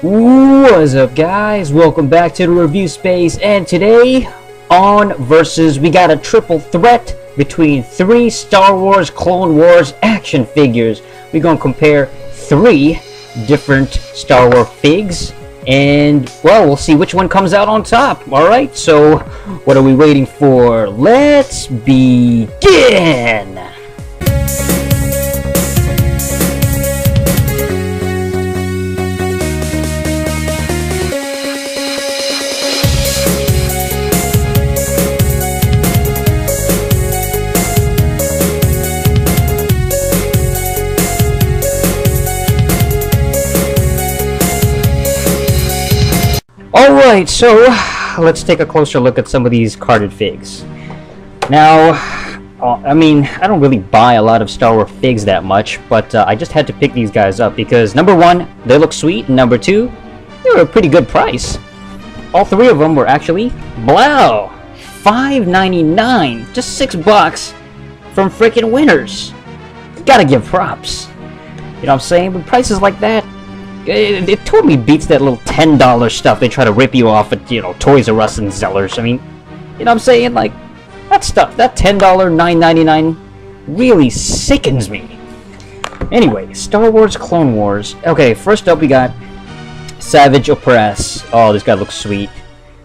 What's up, guys? Welcome back to the review space, and today on Versus we got a triple threat between three Star Wars Clone Wars action figures. We're gonna compare three different Star Wars figs, and well, we'll see which one comes out on top. Alright, so what are we waiting for? Let's begin! Alright, so let's take a closer look at some of these carded figs. Now, I mean, I don't really buy a lot of Star Wars figs that much, but I just had to pick these guys up because number one, they look sweet, and number two, they were a pretty good price. All three of them were actually, wow, $5.99, just $6 from freaking Winners. Gotta give props. You know what I'm saying? With prices like that, it totally beats that little $10 stuff they try to rip you off at, you know, Toys R Us and Zellers. I mean, you know what I'm saying? Like, that stuff, that $10, $9.99 really sickens me. Anyway, Star Wars Clone Wars. Okay, first up we got Savage Opress. Oh, this guy looks sweet.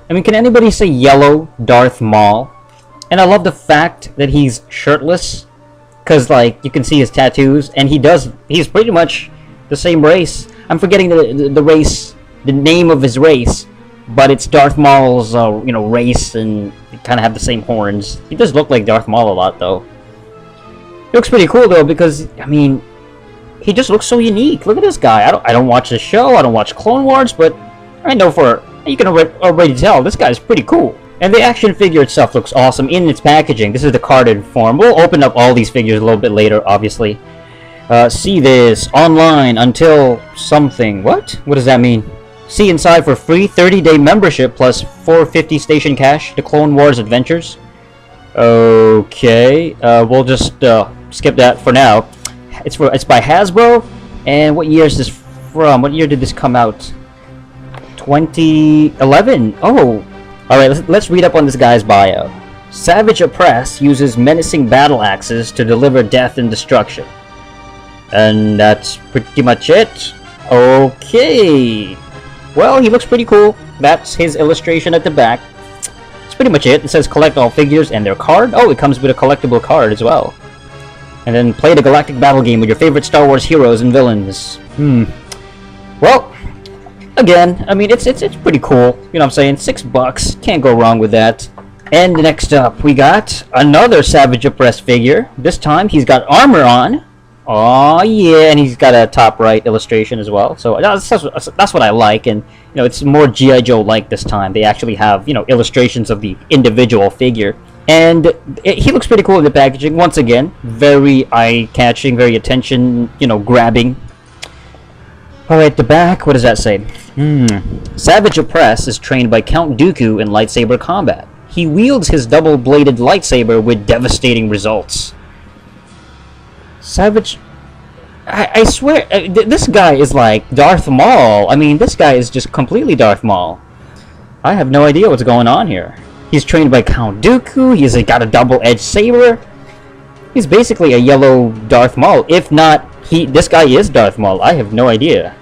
I mean, can anybody say yellow Darth Maul? And I love the fact that he's shirtless, because, like, you can see his tattoos, and he's pretty much the same race. I'm forgetting the race, the name of his race, but it's Darth Maul's, you know, race, and they kind of have the same horns. He does look like Darth Maul a lot, though. He looks pretty cool, though, because, I mean, he just looks so unique. Look at this guy. I don't watch the show, I don't watch Clone Wars, but I know you can already tell, this guy's pretty cool. And the action figure itself looks awesome in its packaging. This is the carded form. We'll open up all these figures a little bit later, obviously. See this online until something. What does that mean? See inside for free 30-day membership plus 450 station cash to Clone Wars Adventures. Okay, we'll just skip that for now. It's by Hasbro, and what year is this from? What year did this come out? 2011. Oh, all right. Let's read up on this guy's bio. Savage Opress uses menacing battle axes to deliver death and destruction. And that's pretty much it. Okay. Well, he looks pretty cool. That's his illustration at the back. That's pretty much it. It says collect all figures and their card. Oh, it comes with a collectible card as well. And then play the galactic battle game with your favorite Star Wars heroes and villains. Well, again, I mean, it's pretty cool. You know what I'm saying? $6. Can't go wrong with that. And next up, we got another Savage Opress figure. This time, he's got armor on. Oh yeah, and he's got a top right illustration as well. So that's what I like, and you know, it's more G.I. Joe like this time. They actually have, you know, illustrations of the individual figure, and he looks pretty cool in the packaging. Once again, very eye-catching, very attention, you know, grabbing. All right, the back. What does that say? Savage Opress is trained by Count Dooku in lightsaber combat. He wields his double-bladed lightsaber with devastating results. Savage, I swear, this guy is like Darth Maul. I mean, this guy is just completely Darth Maul. I have no idea what's going on here. He's trained by Count Dooku. He's got a double-edged saber. He's basically a yellow Darth Maul. If not, this guy is Darth Maul. I have no idea.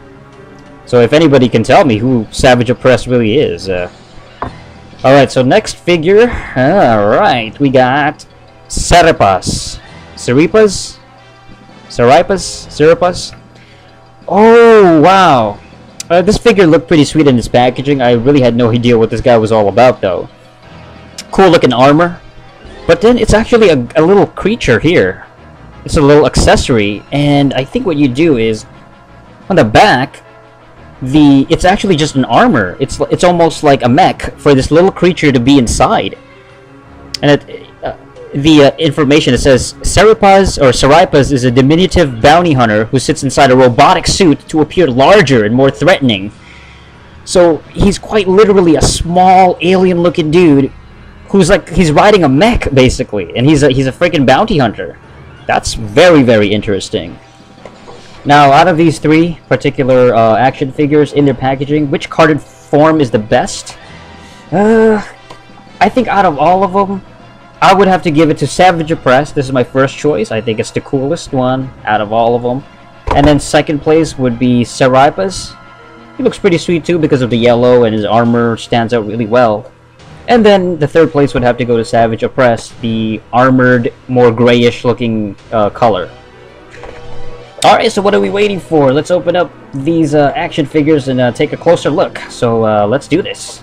So if anybody can tell me who Savage Opress really is. Alright, so next figure. Alright, we got Seripas. Seripas? Oh, wow. This figure looked pretty sweet in its packaging. I really had no idea what this guy was all about, though. Cool looking armor. But then it's actually a little creature here. It's a little accessory. And I think what you do is, on the back, it's actually just an armor. It's almost like a mech for this little creature to be inside. And the information, it says Seripas is a diminutive bounty hunter who sits inside a robotic suit to appear larger and more threatening. So he's quite literally a small alien-looking dude he's riding a mech basically, and he's a freaking bounty hunter. That's very, very interesting. Now, out of these three particular action figures in their packaging, which carded form is the best? I think out of all of them, I would have to give it to Savage Opress. This is my first choice. I think it's the coolest one out of all of them. And then second place would be Seripas. He looks pretty sweet too because of the yellow, and his armor stands out really well. And then the third place would have to go to Savage Opress, the armored, more grayish looking color. Alright, so what are we waiting for? Let's open up these action figures and take a closer look. So let's do this.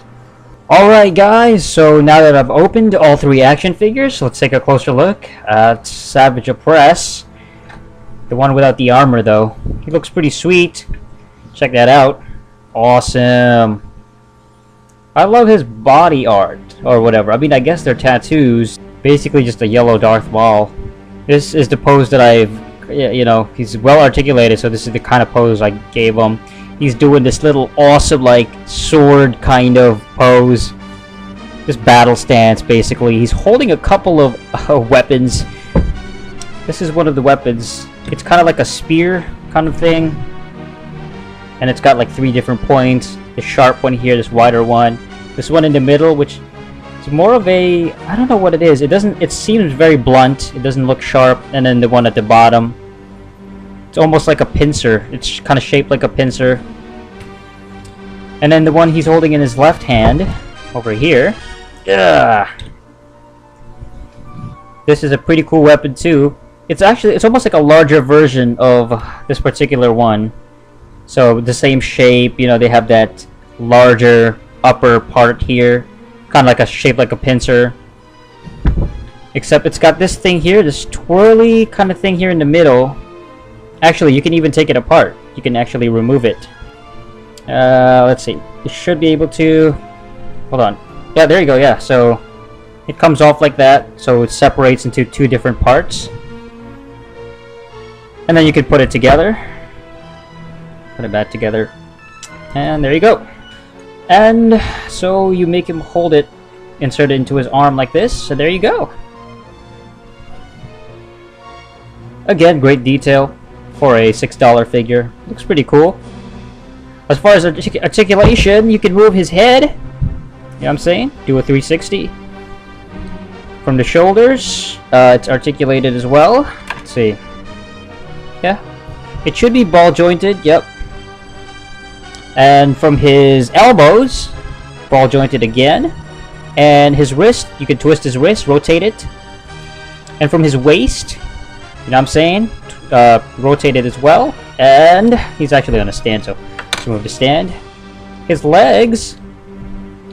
Alright guys, so now that I've opened all three action figures, let's take a closer look at Savage Opress. The one without the armor though. He looks pretty sweet. Check that out. Awesome. I love his body art, or whatever. I mean, I guess they're tattoos. Basically just a yellow Darth Maul. This is the pose that you know, he's well articulated, so this is the kind of pose I gave him. He's doing this little awesome, like, sword kind of pose. This battle stance, basically. He's holding a couple of weapons. This is one of the weapons. It's kind of like a spear kind of thing. And it's got like 3 different points. The sharp one here, this wider one. This one in the middle, which is more of a... I don't know what it is. It seems very blunt. It doesn't look sharp. And then the one at the bottom. It's almost like a pincer. It's kind of shaped like a pincer. And then the one he's holding in his left hand, over here. Ugh. This is a pretty cool weapon too. It's almost like a larger version of this particular one. So the same shape, you know, they have that larger upper part here. Kind of like a shape like a pincer. Except it's got this thing here, this twirly kind of thing here in the middle. Actually, you can even take it apart. You can actually remove it. Let's see. You should be able to... Hold on. Yeah, there you go, yeah. So, it comes off like that. So it separates into 2 different parts. And then you can put it together. Put it back together. And there you go. And so you make him hold it, insert it into his arm like this. So there you go. Again, great detail for a $6 figure. Looks pretty cool. As far as articulation, you can move his head. You know what I'm saying? Do a 360. From the shoulders, it's articulated as well. Let's see. Yeah. It should be ball jointed, yep. And from his elbows, ball jointed again. And his wrist, you can twist his wrist, rotate it. And from his waist, you know what I'm saying? Rotate it as well. And he's actually on a stand, so let's move the stand. His legs,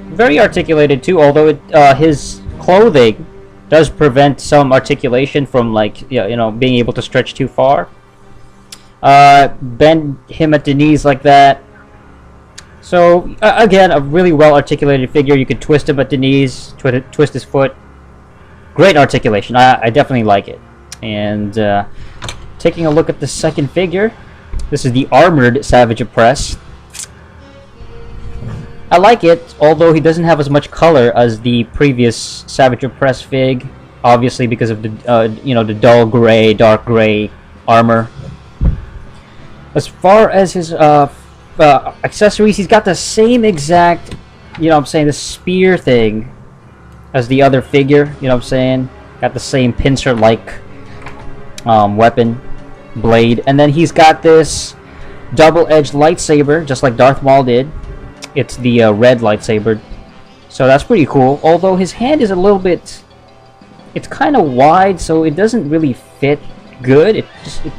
very articulated too, although his clothing does prevent some articulation from, like, you know, being able to stretch too far. Bend him at the knees like that. So again, a really well articulated figure. You could twist him at the knees, twist his foot. Great articulation. I definitely like it. And taking a look at the second figure, this is the Armored Savage Opress. I like it, although he doesn't have as much color as the previous Savage Opress fig, obviously because of the you know, the dull gray, dark gray armor. As far as his accessories, he's got the same exact, you know what I'm saying, the spear thing as the other figure, you know what I'm saying? Got the same pincer-like weapon, blade. And then he's got this double-edged lightsaber, just like Darth Maul did. It's the red lightsaber. So that's pretty cool. Although his hand is a little bit... It's kind of wide, so it doesn't really fit good. It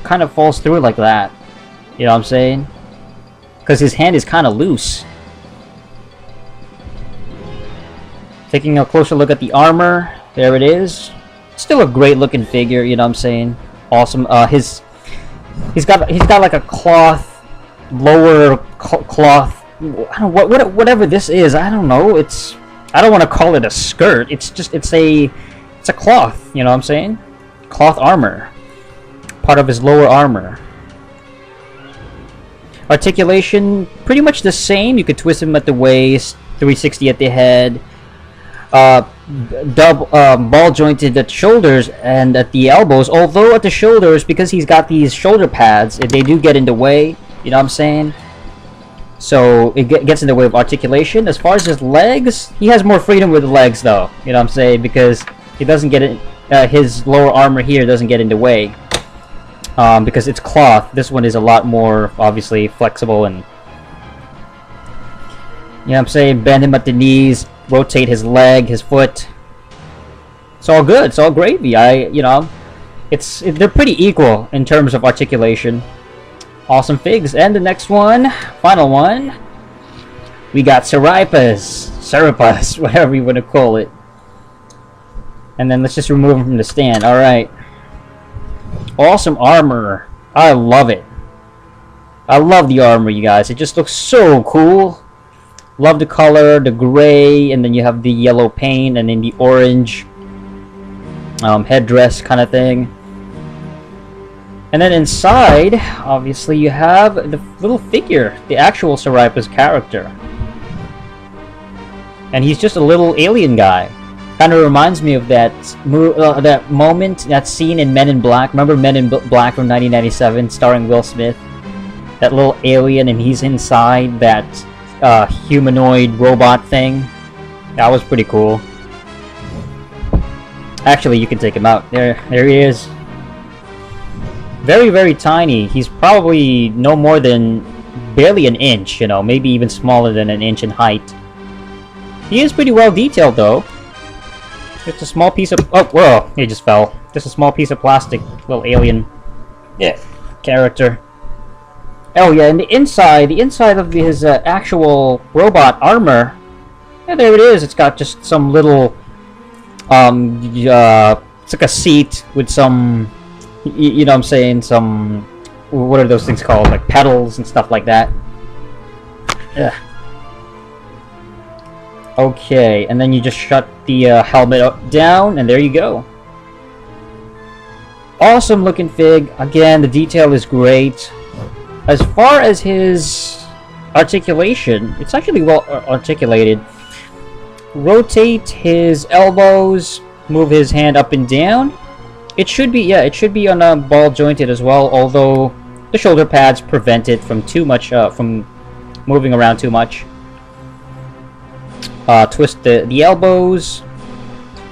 kind of falls through like that. You know what I'm saying? Because his hand is kind of loose. Taking a closer look at the armor. There it is. Still a great looking figure, you know what I'm saying? Awesome. He's got like a cloth, lower cloth. I don't know, whatever this is. I don't know. I don't want to call it a skirt. It's a cloth. You know what I'm saying? Cloth armor. Part of his lower armor. Articulation, pretty much the same. You could twist him at the waist, 360 at the head. double ball jointed at shoulders and at the elbows. Although at the shoulders, because he's got these shoulder pads, they do get in the way. You know what I'm saying? So it gets in the way of articulation. As far as his legs, he has more freedom with the legs, though. You know what I'm saying? Because he doesn't get it. His lower armor here doesn't get in the way. Because it's cloth. This one is a lot more, obviously, flexible and... You know what I'm saying? Bend him at the knees, rotate his leg, his foot. It's all good. It's all gravy. They're pretty equal in terms of articulation. Awesome figs. And the next one, final one, we got Seripas, whatever you want to call it. And then let's just remove him from the stand. Alright. Awesome armor. I love it. I love the armor, you guys. It just looks so cool. Love the color, the gray, and then you have the yellow paint, and then the orange headdress kind of thing. And then inside, obviously, you have the little figure, the actual Seripas character. And he's just a little alien guy. Kind of reminds me of that moment, that scene in Men in Black. Remember Men in Black from 1997, starring Will Smith? That little alien, and he's inside that humanoid robot thing. That was pretty cool. Actually, you can take him out. There he is. Very, very tiny. He's probably no more than barely an inch, you know, maybe even smaller than an inch in height. He is pretty well detailed, though. Just a small piece of... Oh, whoa! He just fell. Just a small piece of plastic. Little alien... Yeah. Character. Oh, yeah, and the inside of his actual robot armor... Yeah, there it is. It's got just some little... it's like a seat with some... You know what I'm saying? Some... What are those things called? Like pedals and stuff like that. Ugh. Okay, and then you just shut the helmet down, and there you go. Awesome looking fig. Again, the detail is great. As far as his articulation, it's actually well articulated. Rotate his elbows, move his hand up and down. It should be, yeah, it should be on a ball jointed as well, although the shoulder pads prevent it from too much, from moving around too much. Twist the elbows.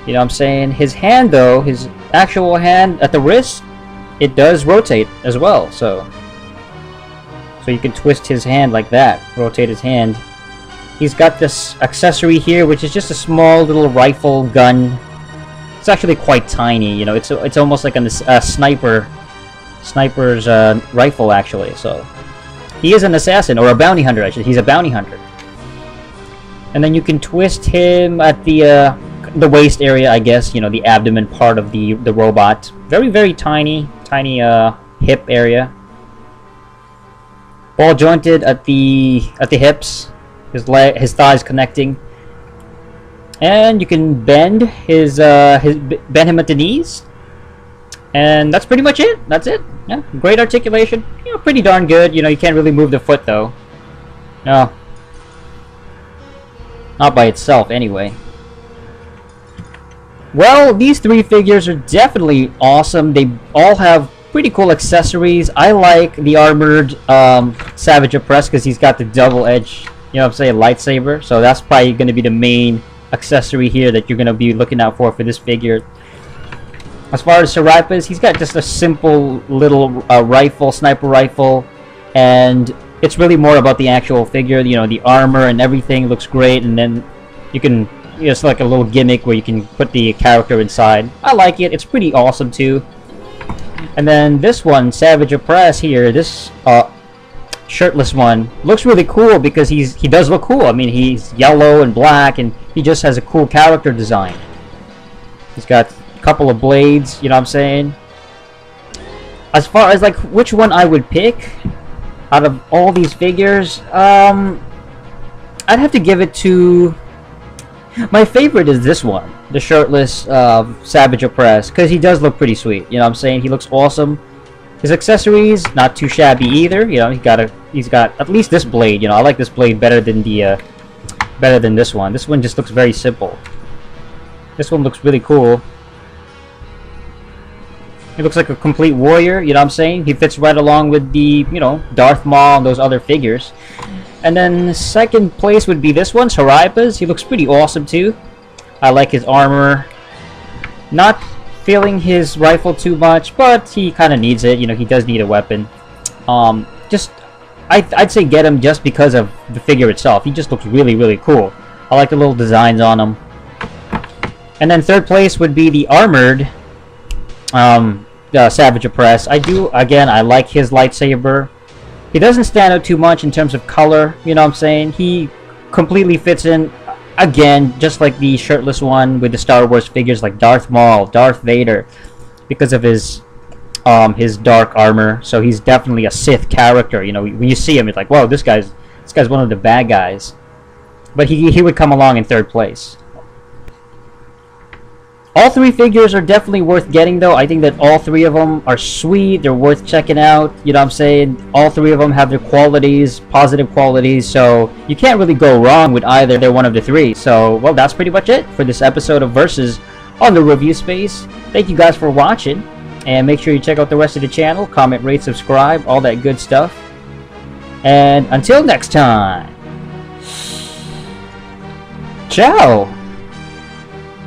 You know what I'm saying? His hand, though, his actual hand at the wrist, it does rotate as well. So you can twist his hand like that. Rotate his hand. He's got this accessory here, which is just a small little rifle gun. It's actually quite tiny. You know, it's almost like a sniper's rifle, actually. So he is an assassin or a bounty hunter. Actually, he's a bounty hunter. And then you can twist him at the waist area, I guess. You know, the abdomen part of the robot. Very, very tiny hip area. Ball jointed at the hips. His thighs connecting. And you can bend bend him at the knees. And that's pretty much it. That's it. Yeah, great articulation. You know, pretty darn good. You know, you can't really move the foot though. No. Not by itself, anyway. Well, these three figures are definitely awesome. They all have pretty cool accessories. I like the Armored Savage Opress because he's got the double edge, you know what I'm saying, lightsaber. So that's probably going to be the main accessory here that you're going to be looking out for this figure. As far as Seripas, he's got just a simple little rifle, sniper rifle, and it's really more about the actual figure. You know, the armor and everything looks great, and then you can, you know, it's like a little gimmick where you can put the character inside. I like it. It's pretty awesome too. And then this one, Savage Opress here, this shirtless one, looks really cool because he does look cool. I mean, he's yellow and black, and he just has a cool character design. He's got a couple of blades, you know what I'm saying? As far as like which one I would pick out of all these figures, I'd have to give it to... My favorite is this one, the shirtless Savage Opress, because he does look pretty sweet. You know what I'm saying? He looks awesome. His accessories, not too shabby either. You know, he's got at least this blade. You know, I like this blade better than this one. This one just looks very simple. This one looks really cool. He looks like a complete warrior, you know what I'm saying? He fits right along with the, you know, Darth Maul and those other figures. And then second place would be this one, Seripas. He looks pretty awesome too. I like his armor. Not feeling his rifle too much, but he kind of needs it. You know, he does need a weapon. I'd say get him just because of the figure itself. He just looks really, really cool. I like the little designs on him. And then third place would be the Armored Savage Opress. I like his lightsaber. He doesn't stand out too much in terms of color, you know what I'm saying? He completely fits in, again, just like the shirtless one with the Star Wars figures like Darth Maul, Darth Vader, because of his dark armor. So he's definitely a Sith character. You know, when you see him, it's like, whoa, this guy's one of the bad guys. But he would come along in third place. All three figures are definitely worth getting, though. I think that all three of them are sweet. They're worth checking out. You know what I'm saying? All three of them have their qualities, positive qualities. So you can't really go wrong with either. They're one of the three. So, well, that's pretty much it for this episode of Versus on the Review Space. Thank you guys for watching. And make sure you check out the rest of the channel. Comment, rate, subscribe, all that good stuff. And until next time. Ciao!